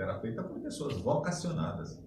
era feita por pessoas vocacionadas,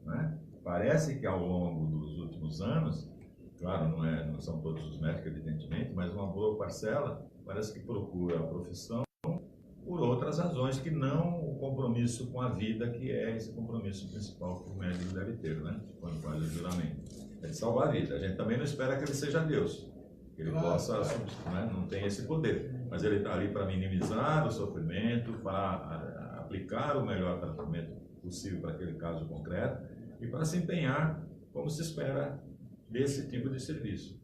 né? Parece que ao longo dos últimos anos, claro, não são todos os médicos, evidentemente, mas uma boa parcela parece que procura a profissão por outras razões que não o compromisso com a vida, que é esse compromisso principal que o médico deve ter, né? Quando faz o juramento. É de salvar a vida. A gente também não espera que ele seja Deus, que ele possa, né? Não tem esse poder, mas ele está ali para minimizar o sofrimento, para aplicar o melhor tratamento possível para aquele caso concreto e para se empenhar como se espera desse tipo de serviço.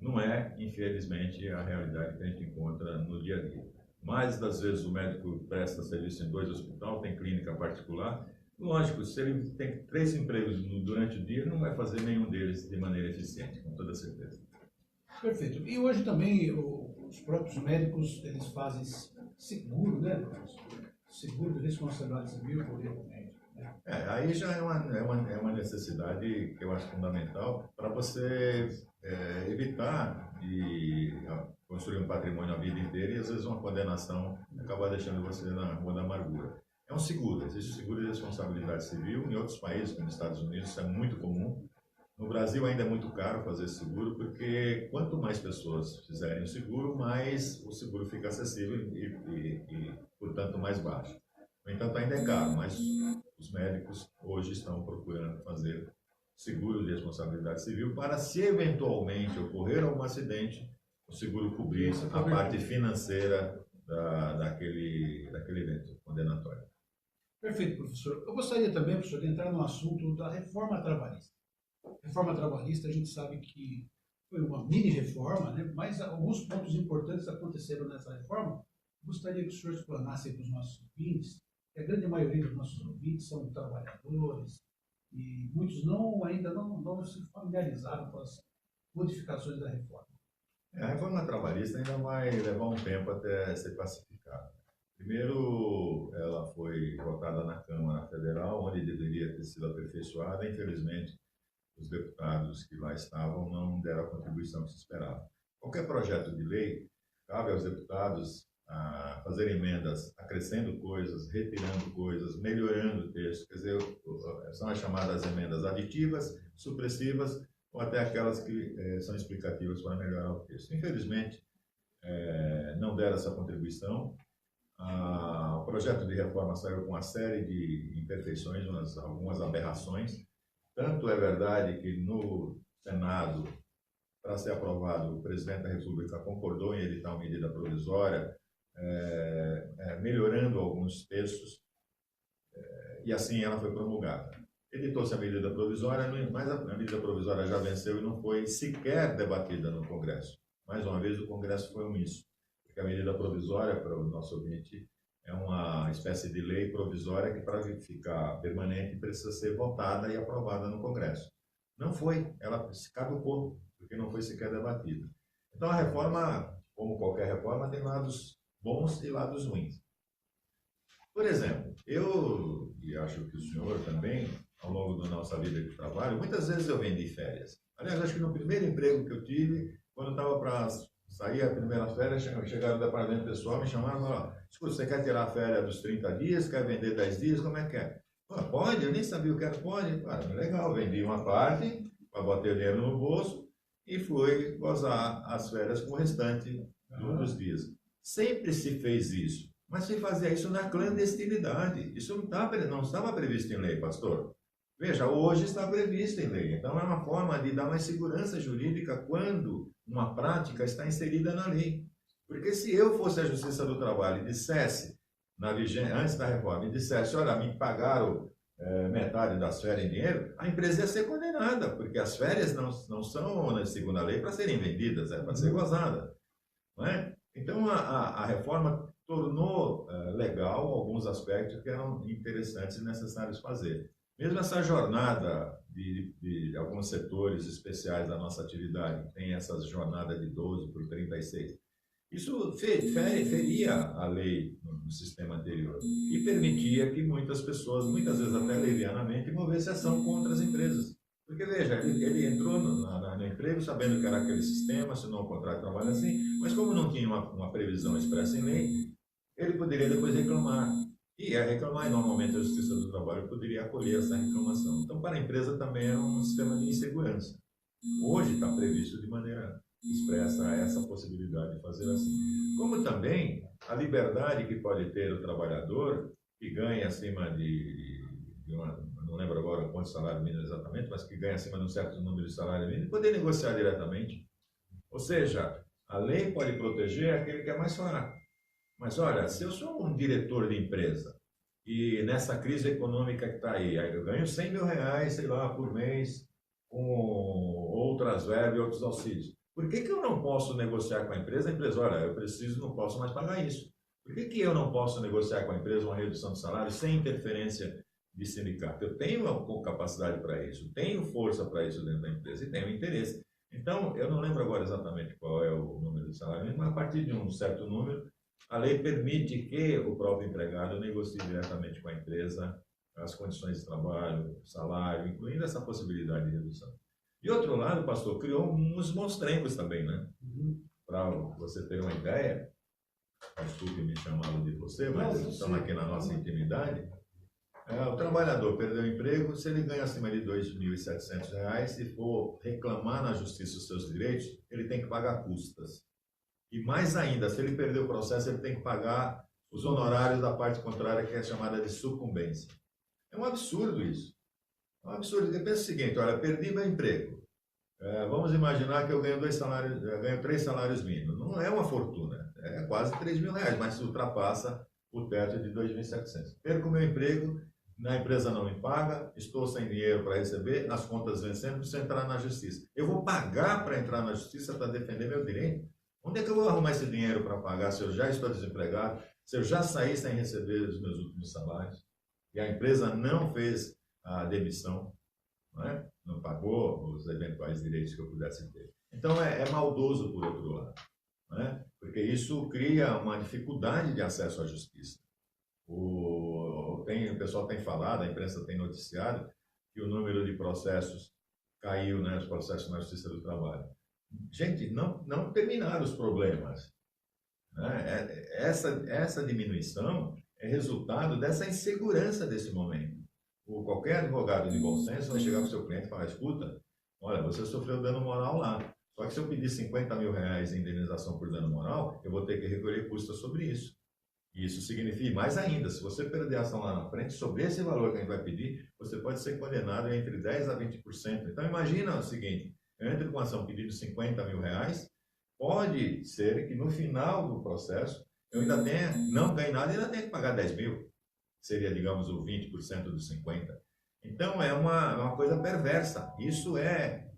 Não é, infelizmente, a realidade que a gente encontra no dia a dia. Mais das vezes o médico presta serviço em 2 hospitais, tem clínica particular. Lógico, se ele tem 3 empregos durante o dia, não vai fazer nenhum deles de maneira eficiente, com toda certeza. Perfeito. E hoje também os próprios médicos, eles fazem seguro, né? Seguro de responsabilidade civil por erro médico. Né? Aí já é uma necessidade que eu acho fundamental para você evitar de construir um patrimônio a vida inteira e às vezes uma condenação acabar deixando você na rua da amargura. É um seguro, existe seguro de responsabilidade civil. Em outros países, como nos Estados Unidos, isso é muito comum. No Brasil ainda é muito caro fazer seguro, porque quanto mais pessoas fizerem o seguro, mais o seguro fica acessível e portanto, mais baixo. No entanto, ainda é caro, mas os médicos hoje estão procurando fazer seguro de responsabilidade civil para, se eventualmente ocorrer algum acidente, o seguro cobrir a parte financeira daquele evento condenatório. Perfeito, professor. Eu gostaria também, professor, de entrar no assunto da reforma trabalhista. Reforma trabalhista, a gente sabe que foi uma mini-reforma, né? Mas alguns pontos importantes aconteceram nessa reforma. Gostaria que o senhor explanasse para os nossos ouvintes, que a grande maioria dos nossos ouvintes são trabalhadores e muitos ainda não se familiarizaram com as modificações da reforma. A reforma trabalhista ainda vai levar um tempo até ser pacificada. Primeiro, ela foi votada na Câmara Federal, onde deveria ter sido aperfeiçoada. Infelizmente, os deputados que lá estavam não deram a contribuição que se esperava. Qualquer projeto de lei, cabe aos deputados fazer emendas, acrescendo coisas, retirando coisas, melhorando o texto. Quer dizer, são as chamadas emendas aditivas, supressivas, ou até aquelas que são explicativas para melhorar o texto. Infelizmente, não deram essa contribuição. O projeto de reforma saiu com uma série de imperfeições, algumas aberrações. Tanto é verdade que no Senado, para ser aprovado, o presidente da República concordou em editar uma medida provisória, melhorando alguns textos, e assim ela foi promulgada. Editou-se a medida provisória, mas a medida provisória já venceu e não foi sequer debatida no Congresso. Mais uma vez, o Congresso foi omisso, porque a medida provisória, para o nosso ouvinte, é uma espécie de lei provisória que, para ficar permanente, precisa ser votada e aprovada no Congresso. Não foi, ela se caducou, porque não foi sequer debatida. Então, a reforma, como qualquer reforma, tem lados bons e lados ruins. Por exemplo, eu, e acho que o senhor também, ao longo da nossa vida de trabalho, muitas vezes eu vendi férias. Aliás, acho que no primeiro emprego que eu tive, quando eu estava para sair a primeira férias, chegaram do departamento pessoal, me chamaram e falaram: escuta, você quer tirar a férias dos 30 dias, quer vender 10 dias, como é que é? Pode, eu nem sabia o que era, pode. Legal, vendi uma parte, para botar o dinheiro no bolso, e fui gozar as férias com o restante dos dias. Sempre se fez isso, mas se fazia isso na clandestinidade. Isso não estava previsto em lei, pastor. Veja, hoje está previsto em lei. Então, é uma forma de dar mais segurança jurídica quando uma prática está inserida na lei. Porque se eu fosse a Justiça do Trabalho e dissesse, antes da reforma, e dissesse: olha, me pagaram metade das férias em dinheiro, a empresa ia ser condenada, porque as férias não são, na segundo a lei, para serem vendidas, é para ser gozada. Não é? Então, a reforma tornou legal alguns aspectos que eram interessantes e necessários fazer. Mesmo essa jornada de alguns setores especiais da nossa atividade, tem essa jornada de 12 por 36, isso feria a lei no sistema anterior e permitia que muitas pessoas, muitas vezes até levianamente, movessem ação contra as empresas. Porque, veja, ele entrou no emprego sabendo que era aquele sistema, assinou um contrato de trabalho assim, mas como não tinha uma previsão expressa em lei, ele poderia depois reclamar. e a reclamar, e normalmente a Justiça do Trabalho poderia acolher essa reclamação. Então, para a empresa também era um sistema de insegurança. Hoje está previsto de maneira expressa essa possibilidade de fazer assim. Como também a liberdade que pode ter o trabalhador, que ganha acima de uma, não lembro agora quanto salário mínimo exatamente, mas que ganha acima de um certo número de salário mínimo, poder negociar diretamente. Ou seja, a lei pode proteger aquele que é mais fraco. Mas olha, se eu sou um diretor de empresa e nessa crise econômica que está aí eu ganho 100 mil reais, sei lá, por mês, com outras verbas e outros auxílios. Por que eu não posso negociar com a empresa? A empresa, olha, eu preciso, não posso mais pagar isso. Por que eu não posso negociar com a empresa uma redução de salário sem interferência de sindicato? Eu tenho capacidade para isso, tenho força para isso dentro da empresa e tenho interesse. Então, eu não lembro agora exatamente qual é o número de salário, mas a partir de um certo número, a lei permite que o próprio empregado negocie diretamente com a empresa as condições de trabalho, salário, incluindo essa possibilidade de redução. De outro lado, pastor, criou uns monstrengos também, né? Para você ter uma ideia, desculpe me chamá-lo de você, mas estamos aqui na nossa intimidade. O trabalhador perdeu o emprego, se ele ganha acima de R$ 2.700, se for reclamar na justiça os seus direitos, ele tem que pagar custas. E mais ainda, se ele perder o processo, ele tem que pagar os honorários da parte contrária, que é chamada de sucumbência. É um absurdo isso. É um absurdo. Pensa o seguinte, olha, perdi meu emprego. Vamos imaginar que eu ganho 3 salários mínimos. Não é uma fortuna, é quase R$ 3 mil, mas ultrapassa o teto de 2.700. Perco meu emprego, a empresa não me paga, estou sem dinheiro para receber, as contas vencendo, preciso entrar na justiça. Eu vou pagar para entrar na justiça para defender meu direito? Onde é que eu vou arrumar esse dinheiro para pagar se eu já estou desempregado, se eu já saí sem receber os meus últimos salários e a empresa não fez a demissão, não pagou os eventuais direitos que eu pudesse ter? Então é maldoso por outro lado, porque isso cria uma dificuldade de acesso à justiça. O pessoal tem falado, a imprensa tem noticiado que o número de processos caiu, os processos na Justiça do Trabalho. Gente, não terminaram os problemas. Essa diminuição é resultado dessa insegurança desse momento. Qualquer advogado de bom senso vai chegar para o seu cliente e falar, escuta, olha, você sofreu dano moral lá. Só que se eu pedir 50 mil reais em indenização por dano moral, eu vou ter que recolher custas sobre isso. E isso significa, mais ainda, se você perder a ação lá na frente, sobre esse valor que a gente vai pedir, você pode ser condenado entre 10% a 20%. Então imagina o seguinte, eu entro com a ação pedindo 50 mil reais, pode ser que no final do processo eu ainda não ganhe nada e ainda tenha que pagar 10 mil. Seria, digamos, o 20% dos 50. Então é uma coisa perversa. Isso é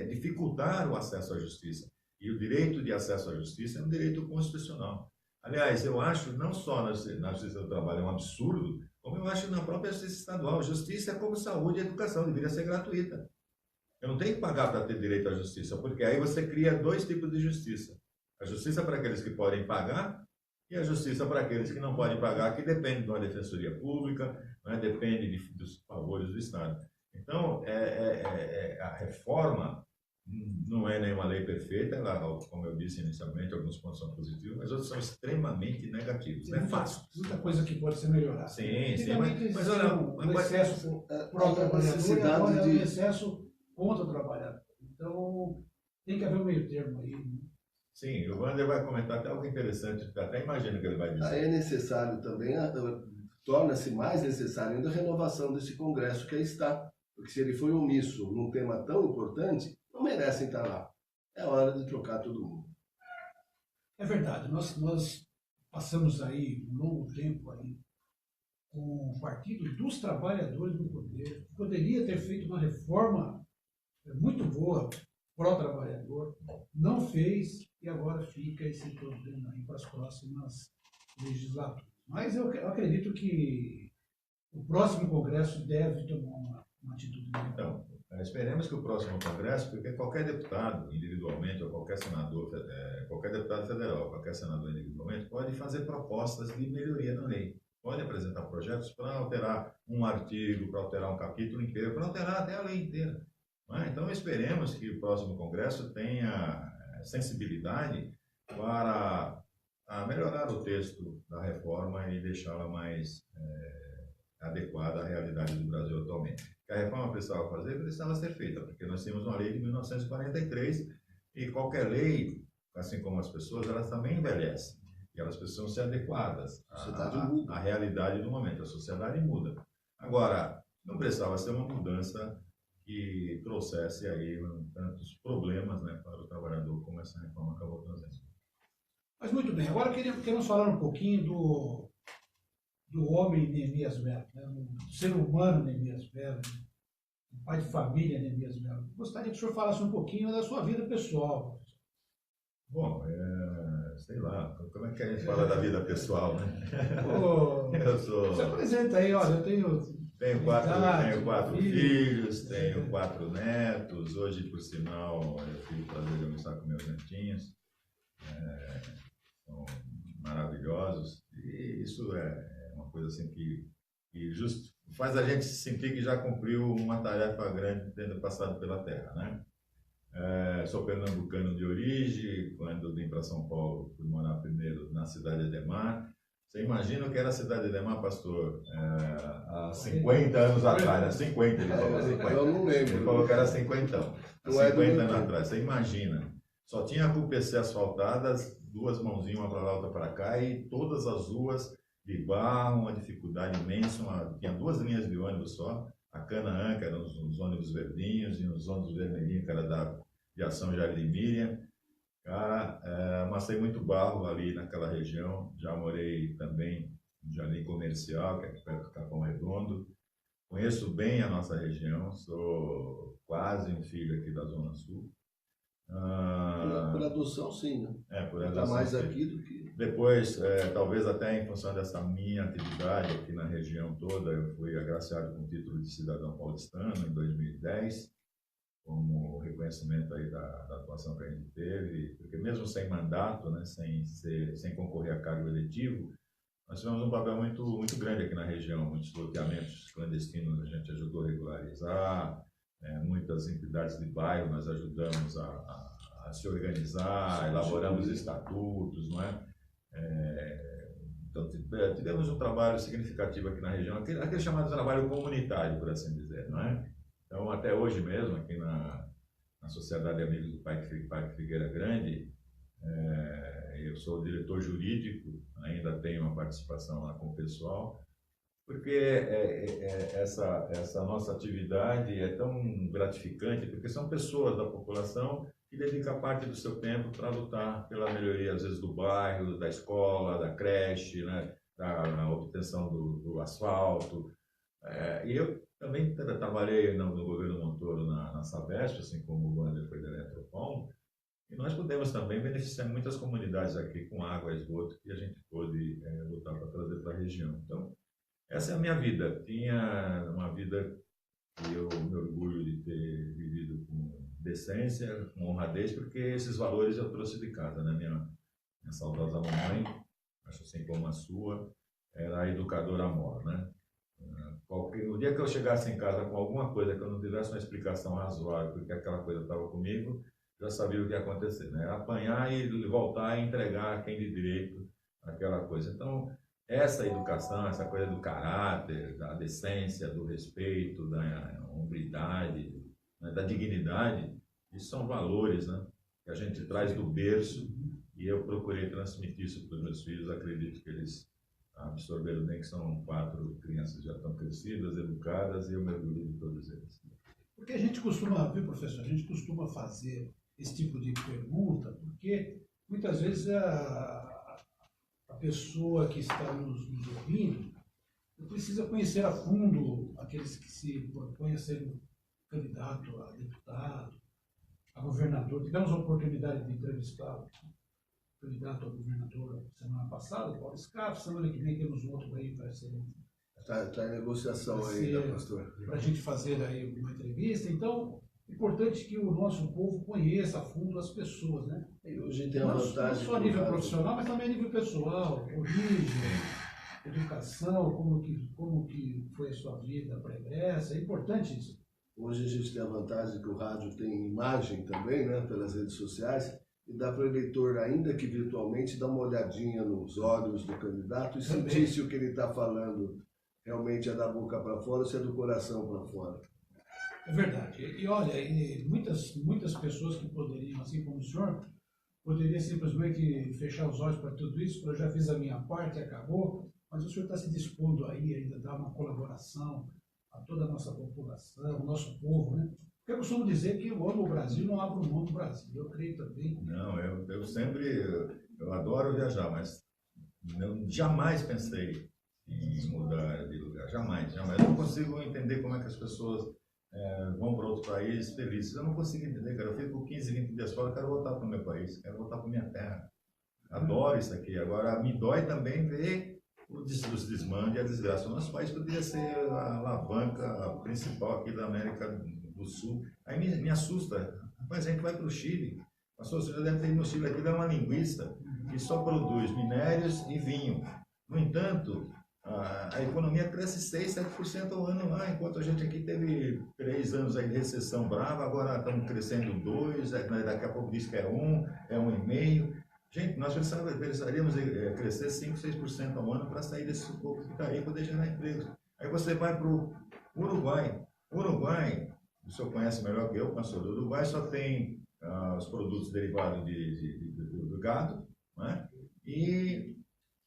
dificultar o acesso à justiça. E o direito de acesso à justiça é um direito constitucional. Aliás, eu acho, não só na Justiça do Trabalho é um absurdo, como eu acho na própria Justiça Estadual. Justiça é como saúde e educação, deveria ser gratuita. Eu não tenho que pagar para ter direito à justiça, porque aí você cria 2 tipos de justiça. A justiça para aqueles que podem pagar e a justiça para aqueles que não podem pagar, que depende de uma defensoria pública, depende dos favores do Estado. Então, a reforma não é nenhuma lei perfeita, ela, como eu disse inicialmente, alguns pontos são positivos, mas outros são extremamente negativos. Não é fácil. Muita coisa que pode ser melhorada. Sim, mas olha, o excesso pró-trabalhador e agora o excesso contra o trabalhador. Então, tem que haver um meio termo aí. Sim, o Wander vai comentar até algo interessante, até imagino que ele vai dizer. É necessário também, torna-se mais necessário ainda a renovação desse Congresso que aí está, porque se ele foi omisso num tema tão importante, não merecem estar lá. É hora de trocar todo mundo. É verdade, nós passamos aí um longo tempo aí com o Partido dos Trabalhadores no poder. Poderia ter feito uma reforma muito boa pró-trabalhador, não fez e agora fica esse problema aí para as próximas legislaturas. Mas eu acredito que o próximo Congresso deve tomar uma atitude melhor. Então, esperemos que o próximo Congresso, porque qualquer deputado individualmente, ou qualquer senador, qualquer deputado federal, qualquer senador individualmente, pode fazer propostas de melhoria na lei. Pode apresentar projetos para alterar um artigo, para alterar um capítulo inteiro, para alterar até a lei inteira. Então, esperemos que o próximo Congresso tenha sensibilidade para a melhorar o texto da reforma e deixá-la mais adequada à realidade do Brasil atualmente. O que a reforma precisava ser feita, porque nós tínhamos uma lei de 1943 e qualquer lei, assim como as pessoas, elas também envelhecem. E elas precisam ser adequadas à realidade do momento. A sociedade muda. Agora, não precisava ser uma mudança que trouxesse aí tantos problemas, né, para o trabalhador, como essa reforma acabou trazendo. Mas muito bem, agora queremos falar um pouquinho do homem Neemias Melo, né? Do ser humano Neemias Melo, do pai de família Neemias Melo. Gostaria que o senhor falasse um pouquinho da sua vida pessoal. Bom, sei lá, como é que a gente fala da vida pessoal, né? Se apresenta aí, olha, eu tenho quatro filhos, tenho 4 netos. Hoje, por sinal, eu tive o prazer de almoçar com meus netinhos. São maravilhosos. E isso é uma coisa assim que faz a gente sentir que já cumpriu uma tarefa grande tendo passado pela terra, né? Sou pernambucano de origem. Quando vim para São Paulo, fui morar primeiro na cidade de Ademar. Você imagina o que era a cidade de Ademar, pastor? Há 50 anos atrás, né? 50, ele falou 50. Eu não lembro. Ele falou que era 50. Há 50 anos atrás, você imagina. Só tinha a UPC asfaltadas, 2 mãozinhas, uma para lá, outra para cá, e todas as ruas de barro, uma dificuldade imensa. Tinha 2 linhas de ônibus só. A Canaã, que eram os ônibus verdinhos, e os ônibus vermelhinhos, que era da Viação Jardim Miriam. Cara, amassei muito barro ali naquela região. Já morei também no Jardim Comercial, que é aqui perto do Capão Redondo. Conheço bem a nossa região, sou quase um filho aqui da Zona Sul. Por adoção, sim, né? Por adoção. Está mais aqui do que... Depois, talvez até em função dessa minha atividade aqui na região toda, eu fui agraciado com o título de cidadão paulistano em 2010, como reconhecimento aí da atuação que a gente teve, porque mesmo sem mandato, né, sem concorrer a cargo eletivo, nós tivemos um papel muito grande aqui na região. Muitos loteamentos clandestinos a gente ajudou a regularizar, muitas entidades de bairro nós ajudamos a se organizar, elaboramos estatutos, não é? Então, tivemos um trabalho significativo aqui na região, aquele chamado trabalho comunitário, por assim dizer, não é? Então, até hoje mesmo, aqui na Sociedade de Amigos do Parque Figueira Grande, eu sou o diretor jurídico, ainda tenho uma participação lá com o pessoal, porque essa nossa atividade é tão gratificante, porque são pessoas da população que dedicam parte do seu tempo para lutar pela melhoria, às vezes, do bairro, da escola, da creche, né, da obtenção do asfalto. E eu também trabalhei no governo Montoro na Sabesp, assim como o Wander foi da Eletropaulo, e nós pudemos também beneficiar muitas comunidades aqui com água e esgoto que a gente pôde lutar para trazer para a região. Então, essa é a minha vida. Tinha uma vida que eu me orgulho de ter vivido com decência, com honradez, porque esses valores eu trouxe de casa, né? Minha saudosa mamãe, acho assim como a sua, era a educadora mor, né? No dia que eu chegasse em casa com alguma coisa que eu não tivesse uma explicação razoável porque aquela coisa estava comigo, já sabia o que ia acontecer, né? Apanhar e voltar e entregar a quem de direito aquela coisa. Então, essa educação, essa coisa do caráter, da decência, do respeito, da hombridade, né, da dignidade, isso são valores, né, que a gente traz do berço, e eu procurei transmitir isso para os meus filhos. Acredito que eles absorveram bem, que são 4 crianças já tão crescidas, educadas, e eu mergulho de todos eles. Porque a gente costuma, viu, professor, a gente costuma fazer esse tipo de pergunta, porque muitas vezes a pessoa que está nos ouvindo precisa conhecer a fundo aqueles que se propõem a ser candidato a deputado, a governador. Tivemos a oportunidade de entrevistar o candidato a governador semana passada, Paulo Scaff. Semana que vem temos um outro aí para ser... Está em negociação aí, né, pastor? Para a gente fazer aí uma entrevista. Então, é importante que o nosso povo conheça a fundo as pessoas, né? E hoje tem a vantagem... Não só a nível profissional, mas também a nível pessoal, origem, educação, como que foi a sua vida pregressa. É importante isso. Hoje a gente tem a vantagem que o rádio tem imagem também, né, pelas redes sociais. e dá para o eleitor, ainda que virtualmente, dar uma olhadinha nos olhos do candidato e Também. sentir se o que ele está falando realmente é da boca para fora ou se é do coração para fora. É verdade. E olha, muitas pessoas que poderiam, assim como o senhor, poderia simplesmente fechar os olhos para tudo isso, eu já fiz a minha parte, acabou, mas o senhor está se dispondo aí ainda a dar uma colaboração a toda a nossa população, o nosso povo, né? Porque eu costumo dizer que eu amo o Brasil, não abro mão do Brasil. Eu creio também. Não, eu adoro viajar, mas jamais pensei em mudar de lugar, jamais. Eu não consigo entender como é que as pessoas vão para outro país felizes. Eu não consigo entender, cara. Eu fico 15, 20 dias fora, eu quero voltar para o meu país, quero voltar para minha terra. Adoro isso aqui. Agora, me dói também ver os desmandes e a desgraça. O nosso país poderia ser a alavanca principal aqui da América do Sul. Aí me assusta. Mas a gente vai para o Chile. Pastor, você já deve ter ido no Chile. Aqui é uma linguiça que só produz minérios e vinho. No entanto, a economia cresce 6, 7% ao ano lá, enquanto a gente aqui teve 3 anos aí de recessão brava, agora estamos crescendo 2, daqui a pouco diz que é 1, é 1,5%. Gente, nós precisaríamos crescer 5, 6% ao ano para sair desse sufoco que está aí, poder gerar empregos. Aí você vai para o Uruguai. Uruguai, o senhor conhece melhor que eu, pastor, o Uruguai só tem os produtos derivados do gado, né? E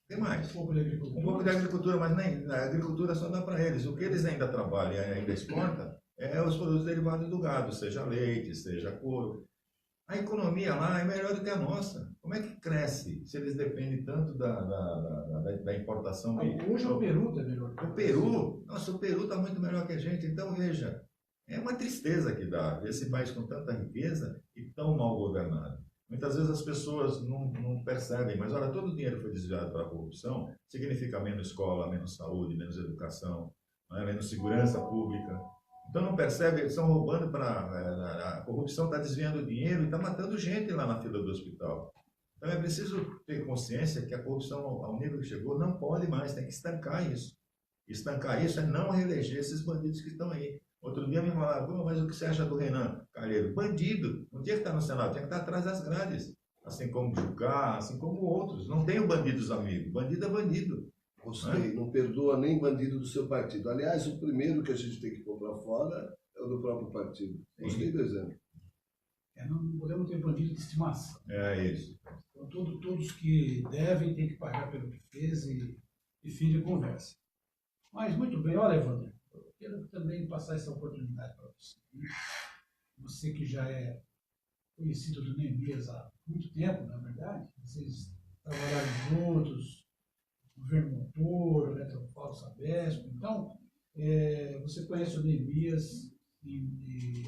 tem mais. Um pouco de agricultura, mas nem a agricultura só dá para eles. O que eles ainda trabalham e ainda exportam é os produtos derivados do gado, seja leite, seja couro. A economia lá é melhor do que a nossa. Como é que cresce se eles dependem tanto da importação? Hoje o Peru está melhor. O Peru, nossa, o Peru está muito melhor que a gente. Então, veja, é uma tristeza que dá esse país com tanta riqueza e tão mal governado. Muitas vezes as pessoas não percebem, mas olha, todo o dinheiro foi desviado para a corrupção, significa menos escola, menos saúde, menos educação, menos segurança pública. Então não percebe, eles estão roubando a corrupção está desviando o dinheiro e está matando gente lá na fila do hospital. Então é preciso ter consciência que a corrupção, ao nível que chegou, não pode mais, tem que estancar isso. Estancar isso é não reeleger esses bandidos que estão aí. Outro dia me falaram, mas o que você acha do Renan Calheiros? Bandido, não tinha que estar no Senado, tinha que estar atrás das grades. Assim como o Jucá, assim como outros. Não tem bandidos amigos, bandido é bandido. Gostei, não perdoa nem bandido do seu partido. Aliás, o primeiro que a gente tem que pôr para fora é o do próprio partido. Gostei do exemplo. Não podemos ter bandido de estimação. É isso. Então, todos que devem têm que pagar pelo que fez e fim de conversa. Mas muito bem, olha, Evandro, eu quero também passar essa oportunidade para você. Você que já é conhecido do Neemias há muito tempo, na verdade, vocês trabalharam juntos, governo motor, Eletrofal, Sabesp, então você conhece o Neemias e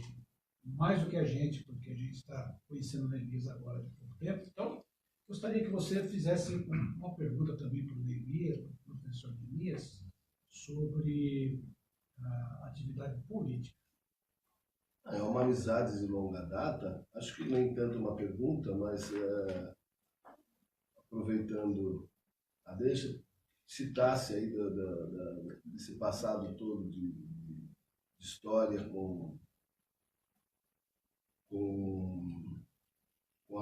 mais do que a gente, porque a gente está conhecendo o Neemias agora de pouco tempo. Então, gostaria que você fizesse uma pergunta também para o Neemias, para o professor Neemias, sobre a atividade política. É uma amizade de longa data, acho que nem tanto uma pergunta, mas aproveitando a deixa, citasse aí desse passado todo de história com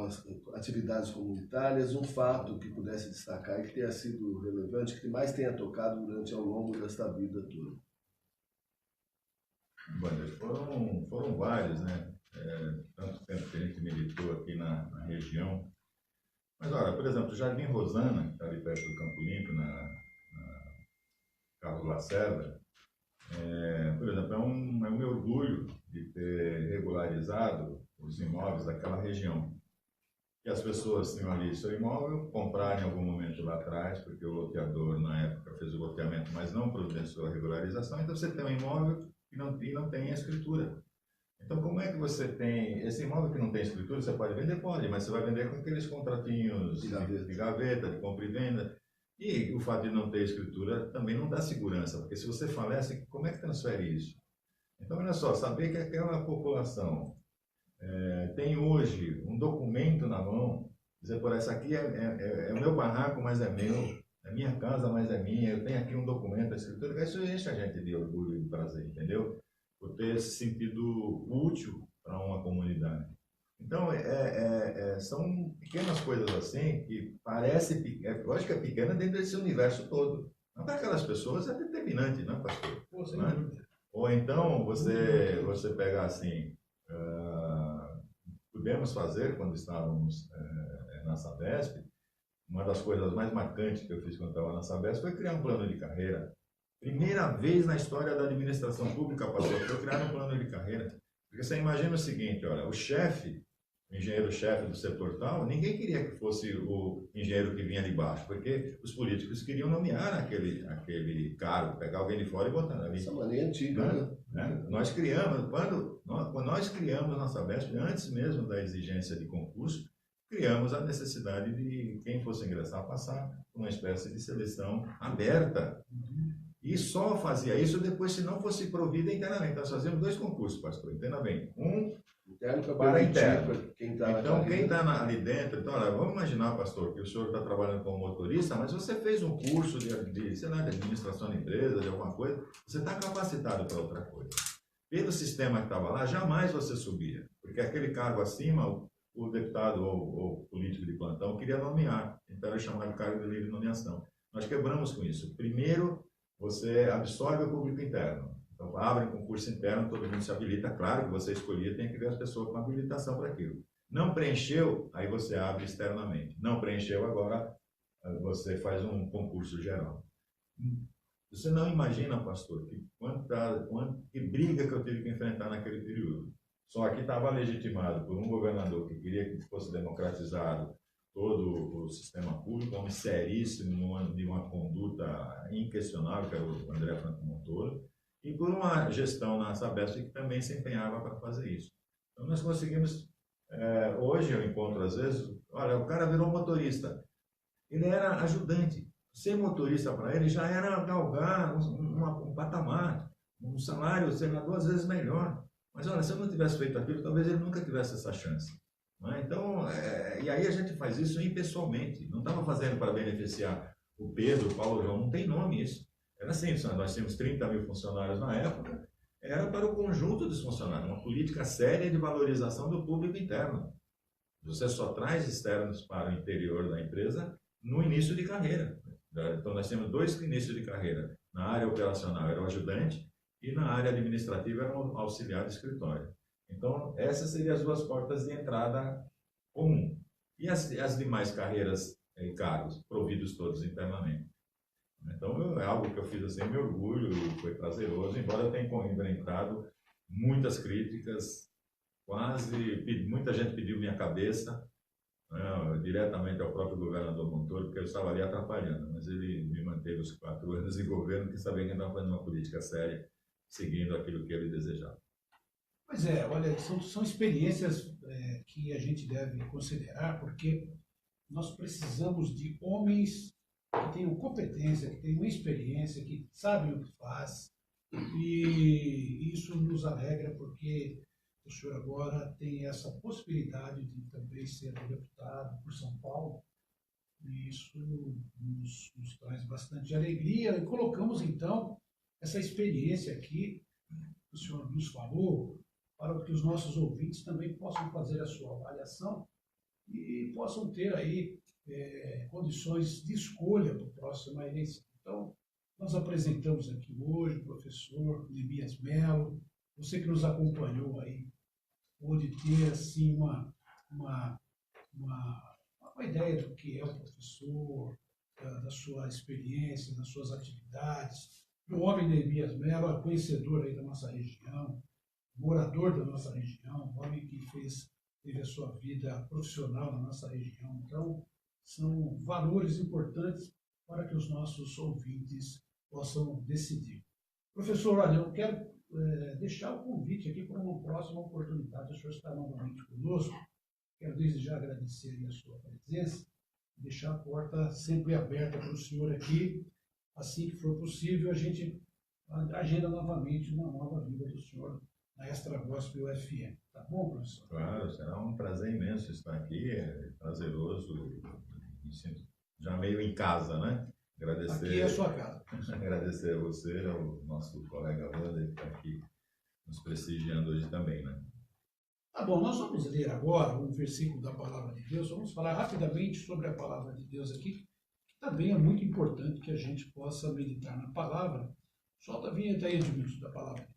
as atividades comunitárias, um fato que pudesse destacar e que tenha sido relevante, que mais tenha tocado durante ao longo desta vida toda. Bom, foram vários, né? Tanto tempo que a gente militou aqui na região. Mas olha, por exemplo, o Jardim Rosana, que está ali perto do Campo Limpo, na Carlos Lacerda, por exemplo, é um meu orgulho de ter regularizado os imóveis daquela região. Que as pessoas tinham ali seu imóvel, compraram em algum momento lá atrás, porque o loteador, na época, fez o loteamento, mas não providenciou a regularização. Então, você tem um imóvel e não tem a escritura. Então, como é que você tem... Esse imóvel que não tem escritura, você pode vender? Pode, mas você vai vender com aqueles contratinhos de gaveta, de compra e venda. E o fato de não ter escritura também não dá segurança, porque se você falece, como é que transfere isso? Então, olha só, saber que aquela população tem hoje um documento na mão, dizer, por essa aqui é o meu barraco, mas é meu, é minha casa, mas é minha, eu tenho aqui um documento, a escritura, isso enche a gente de orgulho e de prazer, entendeu? Por ter esse sentido útil para uma comunidade. Então, são pequenas coisas assim que parece pequena, eu acho que é pequena dentro desse universo todo. Mas para aquelas pessoas é determinante, não é, pastor? Pô, sem Não é? dúvida. Ou então você pegar assim, pudemos fazer quando estávamos na Sabesp, uma das coisas mais marcantes que eu fiz quando estava na Sabesp foi criar um plano de carreira. Primeira vez na história da administração pública, pastor, foi criar um plano de carreira. Porque você imagina o seguinte, olha, o engenheiro-chefe do setor tal, ninguém queria que fosse o engenheiro que vinha de baixo, porque os políticos queriam nomear aquele cargo, pegar alguém de fora e botar ali. Essa mania antiga, né? Nós criamos, quando nós criamos a nossa Sabesp, antes mesmo da exigência de concurso, criamos a necessidade de quem fosse ingressar passar por uma espécie de seleção aberta. E só fazia isso depois se não fosse provida internamente. Nós fazíamos 2 concursos, pastor, entenda bem. Um Interno para interno. Então, Quem está ali dentro, então, olha, vamos imaginar, pastor, que o senhor está trabalhando como motorista, mas você fez um curso sei lá, de administração de empresa, de alguma coisa, você está capacitado para outra coisa. Pelo sistema que estava lá, jamais você subia, porque aquele cargo acima, o deputado ou político de plantão queria nomear, então era chamado de cargo de livre nomeação. Nós quebramos com isso. Primeiro, você absorve o público interno. Então, abre um concurso interno, todo mundo se habilita. Claro que você escolhia, tem que ver as pessoas com habilitação para aquilo. Não preencheu, aí você abre externamente. Não preencheu, agora você faz um concurso geral. Você não imagina, pastor, que briga que eu tive que enfrentar naquele período. Só que estava legitimado por um governador que queria que fosse democratizado todo o sistema público, homem seríssimo, de uma conduta inquestionável, que era o André Franco Montoro, e por uma gestão na Sabesp que também se empenhava para fazer isso. Então, nós conseguimos, hoje eu encontro às vezes, olha, o cara virou motorista, ele era ajudante, ser motorista para ele já era galgar um patamar, um salário, sei lá, 2 vezes melhor. Mas olha, se eu não tivesse feito aquilo, talvez ele nunca tivesse essa chance. Então, e aí a gente faz isso impessoalmente, não estava fazendo para beneficiar o Pedro, o Paulo, o João, não tem nome isso. Era assim, nós tínhamos 30 mil funcionários na época, era para o conjunto dos funcionários, uma política séria de valorização do público interno. Você só traz externos para o interior da empresa no início de carreira. Então, nós temos 2 inícios de carreira. Na área operacional era o ajudante e na área administrativa era o auxiliar de escritório. Então, essas seriam as 2 portas de entrada comum. E as demais carreiras e cargos, providos todos internamente. Então, é algo que eu fiz assim, me orgulho, foi prazeroso, embora eu tenha enfrentado muitas críticas, muita gente pediu minha cabeça, diretamente ao próprio governador Montoro, porque eu estava ali atrapalhando, mas ele me manteve os 4 anos de governo, que sabia que estava fazendo uma política séria, seguindo aquilo que ele desejava. Pois é, olha, são experiências que a gente deve considerar, porque nós precisamos de homens que tenham competência, que tenham experiência, que sabem o que faz, e isso nos alegra, porque o senhor agora tem essa possibilidade de também ser deputado por São Paulo, e isso nos traz bastante alegria, e colocamos então essa experiência aqui, que o senhor nos falou, para que os nossos ouvintes também possam fazer a sua avaliação e possam ter aí condições de escolha para a próxima eleição. Então, nós apresentamos aqui hoje o professor Neemias Mello, você que nos acompanhou aí, pôde ter assim uma ideia do que é o professor, da sua experiência, das suas atividades. O homem Neemias Mello é conhecedor aí da nossa região, morador da nossa região, um homem que teve a sua vida profissional na nossa região. Então, são valores importantes para que os nossos ouvintes possam decidir. Professor, olha, eu quero deixar o convite aqui para uma próxima oportunidade. O senhor está novamente conosco. Quero desde já agradecer a sua presença e deixar a porta sempre aberta para o senhor aqui. Assim que for possível, a gente agenda novamente uma nova vinda do senhor na Extra Gospel FM. Tá bom, professor? Claro, será um prazer imenso estar aqui, é prazeroso, me sinto já meio em casa, né? Agradecer, aqui é a sua casa. Agradecer a você, ao nosso colega Wander, que está aqui nos prestigiando hoje também, né? Tá bom, nós vamos ler agora um versículo da palavra de Deus, vamos falar rapidamente sobre a palavra de Deus aqui, que também é muito importante que a gente possa meditar na palavra. Solta a vinheta aí, Edmilson, da palavra.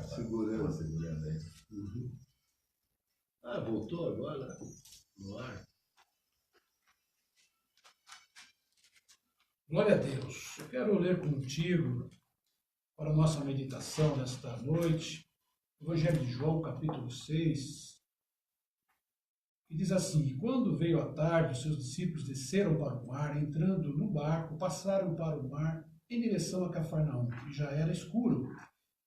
Segurando aí. Uhum. Ah, voltou agora no ar. Glória a Deus. Eu quero ler contigo para a nossa meditação nesta noite, Evangelho de João, capítulo 6, que diz assim: E quando veio a tarde, os seus discípulos desceram para o mar, entrando no barco, passaram para o mar em direção a Cafarnaum, e já era escuro,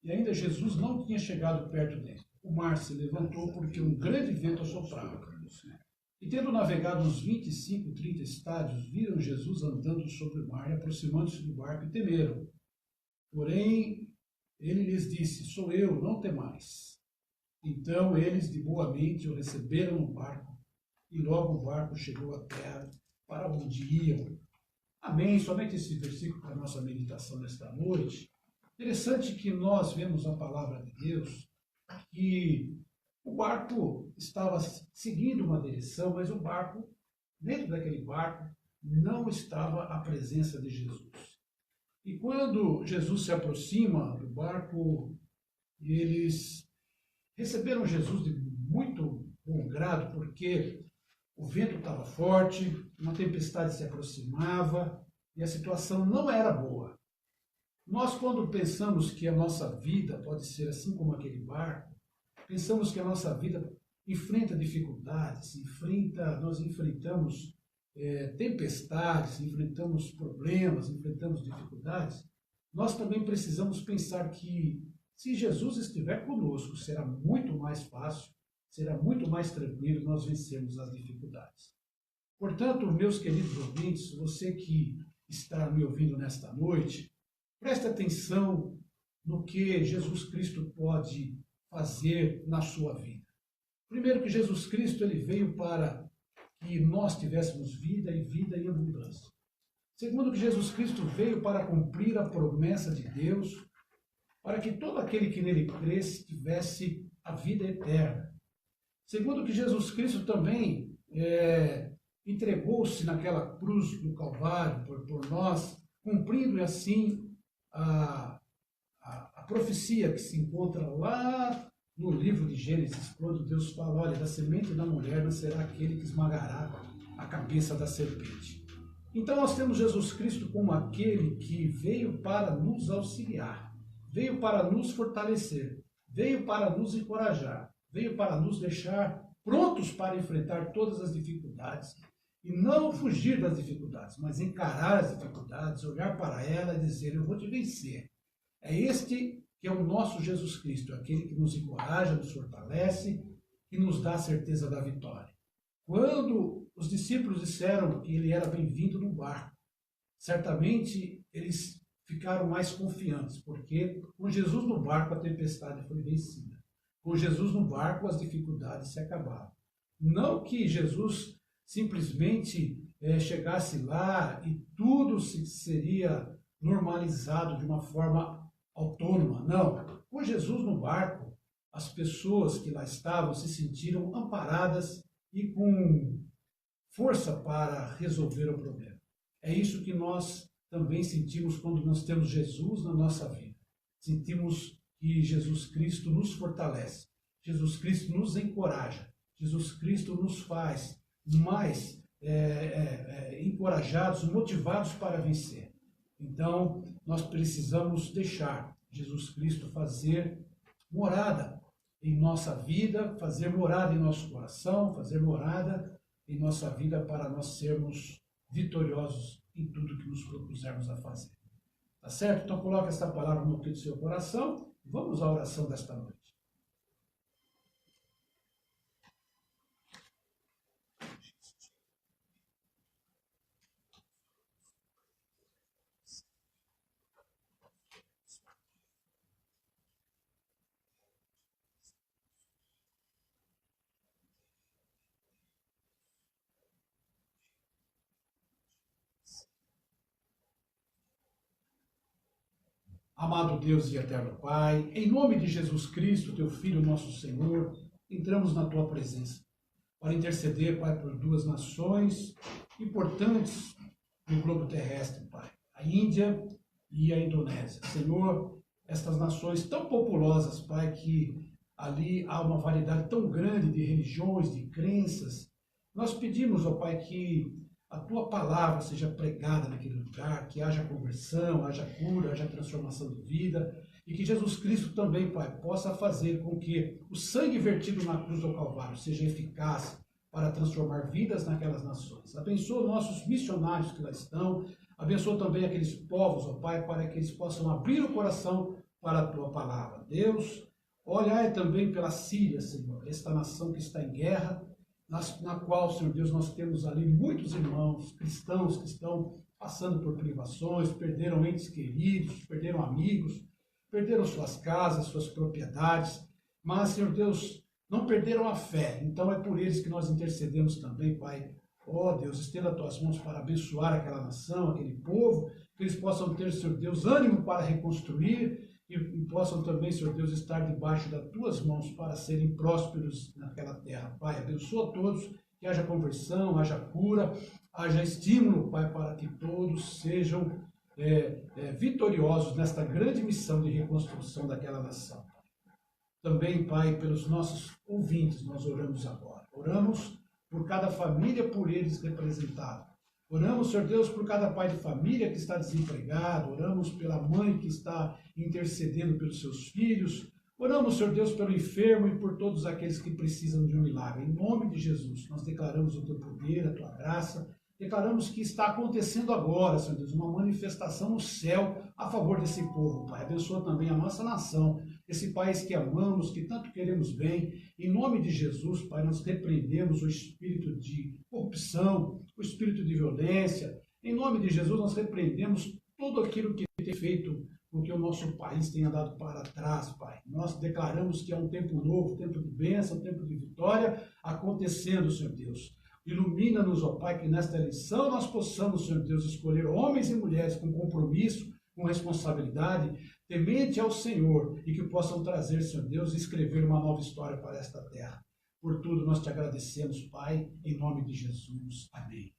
e ainda Jesus não tinha chegado perto dele. O mar se levantou porque um grande vento assoprava. E tendo navegado uns 25, 30 estádios, viram Jesus andando sobre o mar e aproximando-se do barco e temeram. Porém, ele lhes disse: Sou eu, não temais. Então eles de boa mente o receberam no barco, e logo o barco chegou à terra para onde iam. Amém. Somente esse versículo para a nossa meditação nesta noite. Interessante que nós vemos a palavra de Deus, que o barco estava seguindo uma direção, mas o barco, dentro daquele barco, não estava a presença de Jesus. E quando Jesus se aproxima do barco, eles receberam Jesus de muito bom grado, porque o vento estava forte, uma tempestade se aproximava e a situação não era boa. Nós, quando pensamos que a nossa vida pode ser assim como aquele barco, pensamos que a nossa vida enfrenta dificuldades, nós enfrentamos tempestades, enfrentamos problemas, enfrentamos dificuldades, nós também precisamos pensar que se Jesus estiver conosco, será muito mais fácil, será muito mais tranquilo nós vencermos as dificuldades. Portanto, meus queridos ouvintes, você que está me ouvindo nesta noite, preste atenção no que Jesus Cristo pode fazer na sua vida. Primeiro, que Jesus Cristo ele veio para que nós tivéssemos vida e vida em abundância. Segundo, que Jesus Cristo veio para cumprir a promessa de Deus, para que todo aquele que nele cresce tivesse a vida eterna. Segundo, que Jesus Cristo também entregou-se naquela cruz do Calvário por nós, cumprindo assim a profecia que se encontra lá no livro de Gênesis, quando Deus fala: olha, da semente da mulher nascerá aquele que esmagará a cabeça da serpente. Então nós temos Jesus Cristo como aquele que veio para nos auxiliar, veio para nos fortalecer, veio para nos encorajar, veio para nos deixar prontos para enfrentar todas as dificuldades e não fugir das dificuldades, mas encarar as dificuldades, olhar para ela e dizer: eu vou te vencer. É este que é o nosso Jesus Cristo, aquele que nos encoraja, nos fortalece e nos dá a certeza da vitória. Quando os discípulos disseram que ele era bem-vindo no barco, certamente eles ficaram mais confiantes, porque com Jesus no barco a tempestade foi vencida. Com Jesus no barco as dificuldades se acabaram. Não que Jesus simplesmente chegasse lá e tudo seria normalizado de uma forma autônoma. Não. Com Jesus no barco, as pessoas que lá estavam se sentiram amparadas e com força para resolver o problema. É isso que nós também sentimos quando nós temos Jesus na nossa vida. Sentimos que Jesus Cristo nos fortalece, Jesus Cristo nos encoraja, Jesus Cristo nos faz mais encorajados, motivados para vencer. Então, nós precisamos deixar Jesus Cristo fazer morada em nossa vida, fazer morada em nosso coração, fazer morada em nossa vida para nós sermos vitoriosos em tudo que nos propusermos a fazer. Tá certo? Então, coloque essa palavra no do seu coração e vamos à oração desta noite. Amado Deus e eterno Pai, em nome de Jesus Cristo, teu Filho, nosso Senhor, entramos na tua presença para interceder, Pai, por duas nações importantes no globo terrestre, Pai, a Índia e a Indonésia. Senhor, estas nações tão populosas, Pai, que ali há uma variedade tão grande de religiões, de crenças, nós pedimos, ó Pai, que a tua palavra seja pregada naquele lugar, que haja conversão, haja cura, haja transformação de vida, e que Jesus Cristo também, Pai, possa fazer com que o sangue vertido na cruz do Calvário seja eficaz para transformar vidas naquelas nações. Abençoa nossos missionários que lá estão, abençoa também aqueles povos, ó Pai, para que eles possam abrir o coração para a tua palavra. Deus, olhai também pela Síria, Senhor, esta nação que está em guerra, na qual, Senhor Deus, nós temos ali muitos irmãos cristãos que estão passando por privações, perderam entes queridos, perderam amigos, perderam suas casas, suas propriedades, mas, Senhor Deus, não perderam a fé. Então é por eles que nós intercedemos também, Pai. Ó Deus, estenda as tuas mãos para abençoar aquela nação, aquele povo, que eles possam ter, Senhor Deus, ânimo para reconstruir e possam também, Senhor Deus, estar debaixo das tuas mãos para serem prósperos naquela terra. Pai, abençoa todos, que haja conversão, haja cura, haja estímulo, Pai, para que todos sejam vitoriosos nesta grande missão de reconstrução daquela nação. Também, Pai, pelos nossos ouvintes, nós oramos agora. Oramos por cada família, por eles representada. Oramos, Senhor Deus, por cada pai de família que está desempregado. Oramos pela mãe que está intercedendo pelos seus filhos. Oramos, Senhor Deus, pelo enfermo e por todos aqueles que precisam de um milagre. Em nome de Jesus, nós declaramos o teu poder, a tua graça. Declaramos que está acontecendo agora, Senhor Deus, uma manifestação no céu a favor desse povo, Pai. Abençoa também a nossa nação, esse país que amamos, que tanto queremos bem. Em nome de Jesus, Pai, nós repreendemos o espírito de corrupção, o espírito de violência. Em nome de Jesus, nós repreendemos tudo aquilo que tem feito com que o nosso país tenha dado para trás, Pai. Nós declaramos que é um tempo novo, tempo de bênção, tempo de vitória acontecendo, Senhor Deus. Ilumina-nos, ó Pai, que nesta eleição nós possamos, Senhor Deus, escolher homens e mulheres com compromisso, com responsabilidade, temente ao Senhor, e que possam trazer, Senhor Deus, e escrever uma nova história para esta terra. Por tudo nós te agradecemos, Pai, em nome de Jesus. Amém.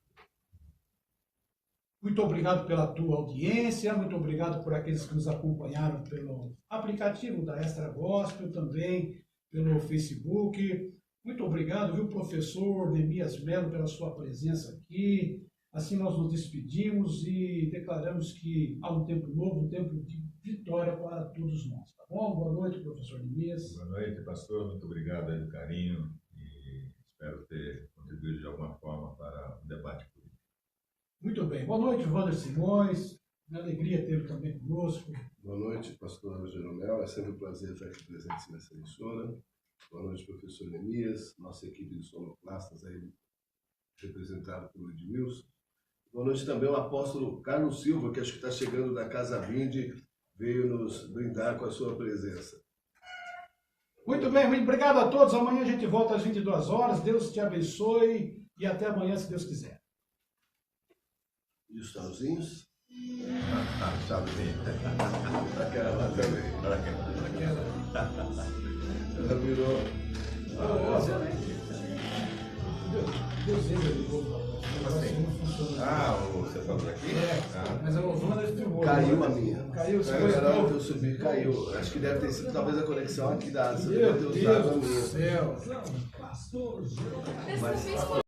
Muito obrigado pela tua audiência, muito obrigado por aqueles que nos acompanharam pelo aplicativo da Extra Gospel, também pelo Facebook. Muito obrigado, viu, professor Neemias Melo, pela sua presença aqui. Assim nós nos despedimos e declaramos que há um tempo novo, um tempo de vitória para todos nós. Tá bom? Boa noite, professor Neemias. Boa noite, pastor. Muito obrigado pelo carinho e espero ter contribuído de alguma forma para o debate político. Muito bem. Boa noite, Wander Simões. Uma alegria tê-lo também conosco. Boa noite, pastor Jeromel. É sempre um prazer estar aqui presente nessa emissora. Boa noite, professor Neemias, nossa equipe de sonoplastas aí, representada pelo Edmilson. Boa noite também ao apóstolo Carlos Silva, que acho que está chegando da Casa Vinde, veio nos brindar com a sua presença. Muito bem, muito obrigado a todos. Amanhã a gente volta às 22 horas. Deus te abençoe e até amanhã, se Deus quiser. E os tchauzinhos? Tchauzinho. Aquela lá também. Aquela. Ela virou. Você falou aqui? Mas o Wander filmou. Caiu a minha. Caiu, Não, eu subi, caiu. Acho que deve ter sido talvez a conexão aqui da. Meu Deus do céu. Mas